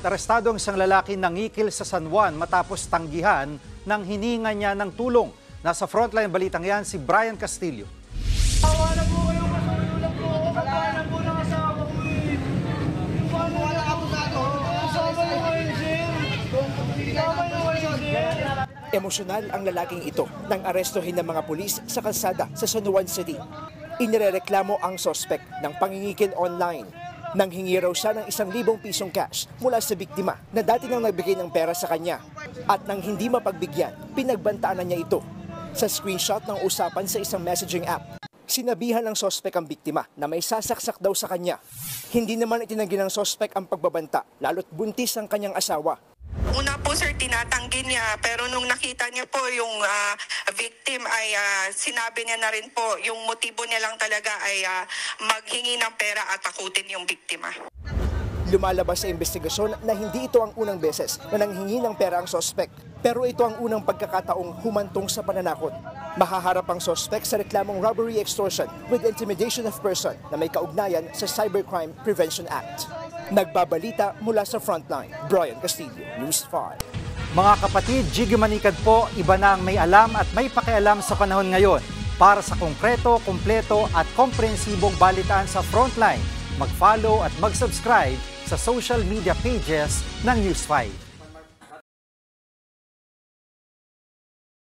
Arestado ang isang lalaki nangikil sa San Juan matapos tanggihan ng hininga niya ng tulong. Nasa frontline balitang yan si Brian Castillo. Wala po kayo, masululan po ako. Kapalanan po ng asawa ko eh. Paano wala ka po sa ato? Kasama nyo kayo, sir. Kasama nyo kayo, sir. Emosyonal ang lalaking ito nang arestohin ng mga pulis sa kalsada sa San Juan City. Inirereklamo ang sospek ng pangingikil online. Nang hingi raw siya ng 1,000 pisong cash mula sa biktima na dati nang nagbigay ng pera sa kanya. At nang hindi mapagbigyan, pinagbantaan na niya ito. Sa screenshot ng usapan sa isang messaging app, sinabihan ng sospek ang biktima na may sasaksak daw sa kanya. Hindi naman itinanggi ng sospek ang pagbabanta, lalo't buntis ang kanyang asawa. Una po sir, tinatanggi niya, pero nung nakita niya po yung victim ay sinabi niya na rin po, yung motibo niya lang talaga ay maghingi ng pera at takutin yung biktima. Lumalabas sa investigasyon na hindi ito ang unang beses na nanghingi ng pera ang sospek, pero ito ang unang pagkakataong humantong sa pananakot. Mahaharap ang sospek sa reklamong robbery extortion with intimidation of person na may kaugnayan sa Cybercrime Prevention Act. Nagbabalita mula sa Frontline, Brian Castillo, News 5. Mga kapatid, Jiggy Manikad po, iba na ang may alam at may pakialam sa panahon ngayon. Para sa konkreto, kumpleto at komprehensibong balitaan sa Frontline, mag-follow at mag-subscribe sa social media pages ng News 5.